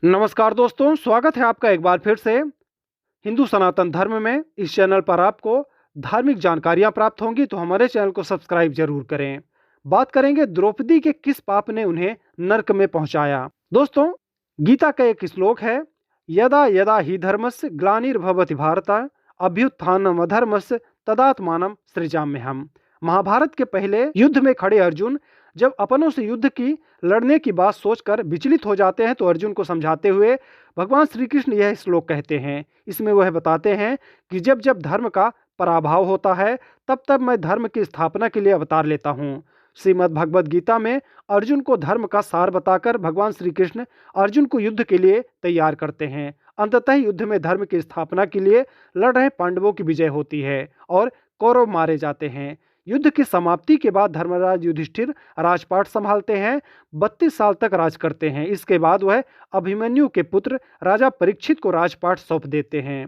नमस्कार दोस्तों, स्वागत है आपका एक बार फिर से हिंदू सनातन धर्म में। इस चैनल पर आपको धार्मिक जानकारियां प्राप्त होंगी, तो हमारे चैनल को सब्सक्राइब जरूर करें। बात करेंगे द्रौपदी के किस पाप ने उन्हें नरक में पहुंचाया। दोस्तों, गीता का एक श्लोक है, यदा यदा ही धर्मस्य ग्लानिर्भवति भारत अभ्युत्थानम अधर्मस्य तदात्मानं सृजाम्यहम्। महाभारत के पहले युद्ध में खड़े अर्जुन जब अपनों से युद्ध की लड़ने की बात सोचकर विचलित हो जाते हैं, तो अर्जुन को समझाते हुए भगवान श्री कृष्ण यह श्लोक कहते हैं। इसमें वह बताते हैं कि जब जब धर्म का पराभव होता है, तब तब मैं धर्म की स्थापना के लिए अवतार लेता हूँ। श्रीमद् भगवद गीता में अर्जुन को धर्म का सार बताकर भगवान श्री कृष्ण अर्जुन को युद्ध के लिए तैयार करते हैं। अंततः युद्ध में धर्म की स्थापना के लिए लड़ रहे पांडवों की विजय होती है और कौरव मारे जाते हैं। युद्ध की समाप्ति के बाद धर्मराज युधिष्ठिर राजपाट संभालते हैं, 32 साल तक राज करते हैं। इसके बाद वह अभिमन्यु के पुत्र राजा परीक्षित को राजपाट सौंप देते हैं।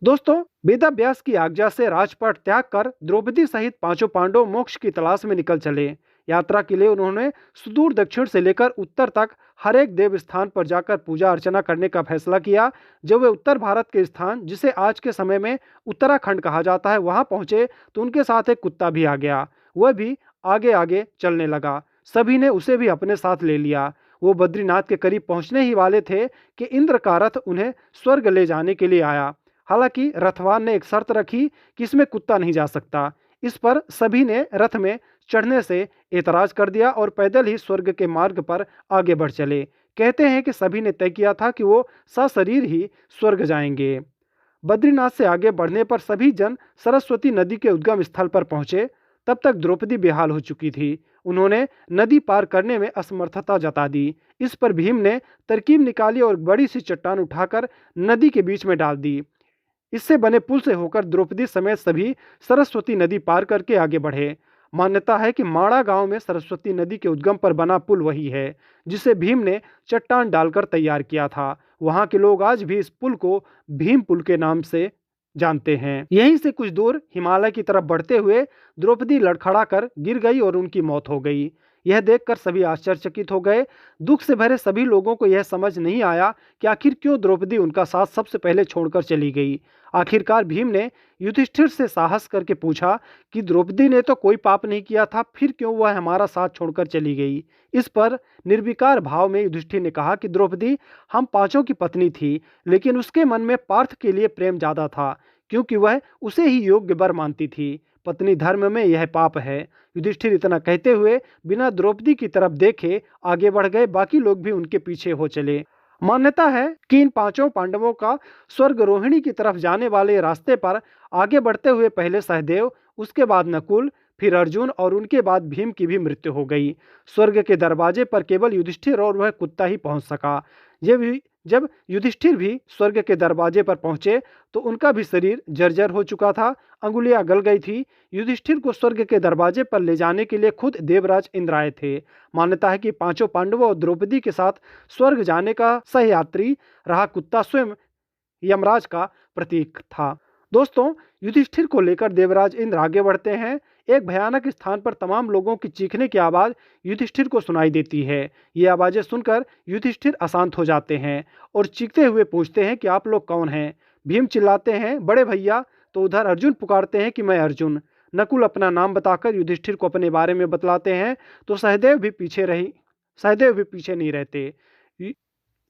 दोस्तों, वेदव्यास की आज्ञा से राजपाट त्याग कर द्रौपदी सहित पांचों पांडव मोक्ष की तलाश में निकल चले। यात्रा के लिए उन्होंने सुदूर दक्षिण से लेकर उत्तर तक हर एक देव स्थान पर जाकर पूजा अर्चना करने का फैसला किया। जब वे उत्तर भारत के स्थान, जिसे आज के समय में उत्तराखंड कहा जाता है, वहां पहुंचे तो उनके साथ एक कुत्ता भी आ गया। वह भी आगे आगे चलने लगा। सभी ने उसे भी अपने साथ ले लिया। वो बद्रीनाथ के करीब पहुंचने ही वाले थे कि इंद्र का रथ उन्हें स्वर्ग ले जाने के लिए आया। हालांकि रथवान ने एक शर्त रखी कि इसमें कुत्ता नहीं जा सकता। इस पर सभी ने रथ में चढ़ने से एतराज कर दिया और पैदल ही स्वर्ग के मार्ग पर आगे बढ़ चले। कहते हैं कि सभी ने तय किया था कि वो सशरीर ही स्वर्ग जाएंगे। बद्रीनाथ से आगे बढ़ने पर सभी जन सरस्वती नदी के उद्गम स्थल पर पहुंचे। तब तक द्रौपदी बेहाल हो चुकी थी। उन्होंने नदी पार करने में असमर्थता जता दी। इस पर भीम ने तरकीब निकाली और बड़ी सी चट्टान उठाकर नदी के बीच में डाल दी। इससे बने पुल से होकर द्रौपदी समेत सभी सरस्वती नदी पार करके आगे बढ़े। मान्यता है कि माड़ा गांव में सरस्वती नदी के उद्गम पर बना पुल वही है जिसे भीम ने चट्टान डालकर तैयार किया था। वहां के लोग आज भी इस पुल को भीम पुल के नाम से जानते हैं। यहीं से कुछ दूर हिमालय की तरफ बढ़ते हुए द्रौपदी लड़खड़ा कर गिर गई और उनकी मौत हो गई। यह देखकर सभी आश्चर्यचकित हो गए। दुख से भरे सभी लोगों को यह समझ नहीं आया कि आखिर क्यों द्रौपदी उनका साथ सबसे पहले छोड़कर चली गई। आखिरकार भीम ने युधिष्ठिर से साहस करके पूछा कि द्रौपदी ने तो कोई पाप नहीं किया था, फिर क्यों वह हमारा साथ छोड़कर चली गई। इस पर निर्विकार भाव में युधिष्ठिर ने कहा कि द्रौपदी हम पांचों की पत्नी थी, लेकिन उसके मन में पार्थ के लिए प्रेम ज्यादा था, क्योंकि वह उसे ही योग्य वर मानती थी। पत्नी धर्म में यह पाप है। युधिष्ठिर इतना कहते हुए बिना द्रौपदी की तरफ देखे आगे बढ़ गए। बाकी लोग भी उनके पीछे हो चले। मान्यता है कि इन पांचों पांडवों का स्वर्ग रोहिणी की तरफ जाने वाले रास्ते पर आगे बढ़ते हुए पहले सहदेव, उसके बाद नकुल, फिर अर्जुन और उनके बाद भीम की भी मृत्यु हो गई। स्वर्ग के दरवाजे पर केवल युधिष्ठिर और वह कुत्ता ही पहुंच सका। जब युधिष्ठिर भी स्वर्ग के दरवाजे पर पहुंचे तो उनका भी शरीर जर्जर हो चुका था, अंगुलियां गल गई थी। युधिष्ठिर को स्वर्ग के दरवाजे पर ले जाने के लिए खुद देवराज इंद्र आए थे। मान्यता है कि पांचों पांडवों और द्रौपदी के साथ स्वर्ग जाने का सहयात्री रहा कुत्ता स्वयं यमराज का प्रतीक था। दोस्तों, युधिष्ठिर को लेकर देवराज इंद्र आगे बढ़ते हैं। एक भयानक स्थान पर तमाम लोगों की चीखने की आवाज युधिष्ठिर को सुनाई देती है। ये आवाजें सुनकर युधिष्ठिर अशांत हो जाते हैं और चीखते हुए पूछते हैं कि आप लोग कौन हैं। भीम चिल्लाते हैं, बड़े भैया। तो उधर अर्जुन पुकारते हैं कि मैं अर्जुन। नकुल अपना नाम बताकर युधिष्ठिर को अपने बारे में बतलाते हैं। तो सहदेव भी पीछे नहीं रहते।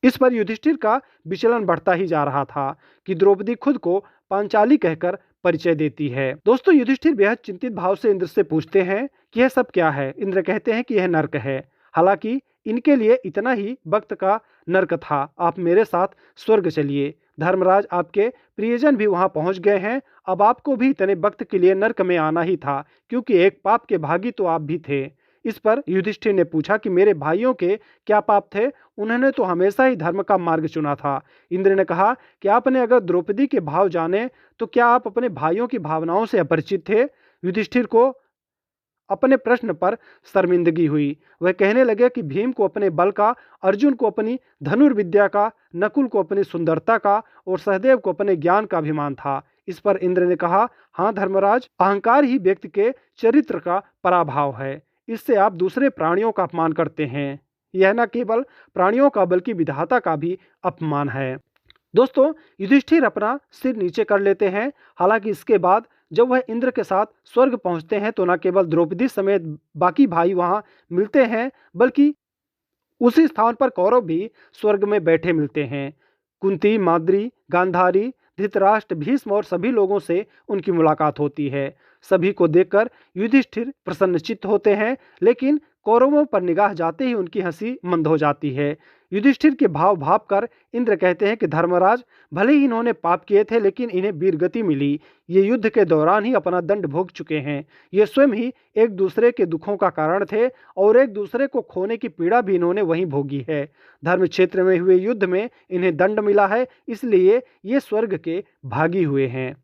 इस पर युधिष्ठिर का विचलन बढ़ता ही जा रहा था कि द्रौपदी खुद को पांचाली कहकर परिचय देती है। दोस्तों, युधिष्ठिर बेहद चिंतित भाव से इंद्र से पूछते हैं कि यह सब क्या है। इंद्र कहते हैं कि यह नर्क है। हालांकि इनके लिए इतना ही वक्त का नर्क था। आप मेरे साथ स्वर्ग चलिए। धर्मराज, आपके प्रियजन भी वहां पहुंच गए हैं। अब आपको भी इतने वक्त के लिए नर्क में आना ही था, क्योंकि एक पाप के भागी तो आप भी थे। इस पर युधिष्ठिर ने पूछा कि मेरे भाइयों के क्या पाप थे? उन्होंने तो हमेशा ही धर्म का मार्ग चुना था। इंद्र ने कहा कि आपने अगर द्रौपदी के भाव जाने तो क्या आप अपने भाइयों की भावनाओं से अपरिचित थे? युधिष्ठिर को अपने प्रश्न पर शर्मिंदगी हुई। वह कहने लगे कि भीम को अपने बल का, अर्जुन को अपनी धनुर्विद्या का, नकुल को अपनी सुंदरता का और सहदेव को अपने ज्ञान का अभिमान था। इस पर इंद्र ने कहा, हाँ धर्मराज, अहंकार ही व्यक्ति के चरित्र का पराभाव है। इससे आप दूसरे प्राणियों का अपमान करते हैं। यह न केवल प्राणियों का बल्कि विधाता का भी अपमान है। दोस्तों, युधिष्ठिर अपना सिर नीचे कर लेते हैं। हालांकि इसके बाद जब वह इंद्र के साथ स्वर्ग पहुंचते हैं तो न केवल द्रौपदी समेत बाकी भाई वहां मिलते हैं, बल्कि उसी स्थान पर कौरव भी स्वर्ग में बैठे मिलते हैं। कुंती, माद्री, गांधारी, धृतराष्ट्र, भीष्म और सभी लोगों से उनकी मुलाकात होती है। सभी को देखकर युधिष्ठिर प्रसन्नचित्त होते हैं, लेकिन कौरवों पर निगाह जाते ही उनकी हंसी मंद हो जाती है। युधिष्ठिर के भाव भाप कर इंद्र कहते हैं कि धर्मराज, भले ही इन्होंने पाप किए थे लेकिन इन्हें वीरगति मिली। ये युद्ध के दौरान ही अपना दंड भोग चुके हैं। ये स्वयं ही एक दूसरे के दुखों का कारण थे और एक दूसरे को खोने की पीड़ा भी इन्होंने वहीं भोगी है। धर्म क्षेत्र में हुए युद्ध में इन्हें दंड मिला है, इसलिए ये स्वर्ग के भागी हुए हैं।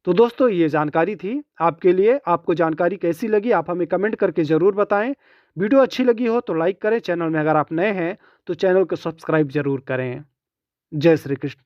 तो दोस्तों, ये जानकारी थी आपके लिए। आपको जानकारी कैसी लगी आप हमें कमेंट करके ज़रूर बताएं। वीडियो अच्छी लगी हो तो लाइक करें। चैनल में अगर आप नए हैं तो चैनल को सब्सक्राइब जरूर करें। जय श्री कृष्ण।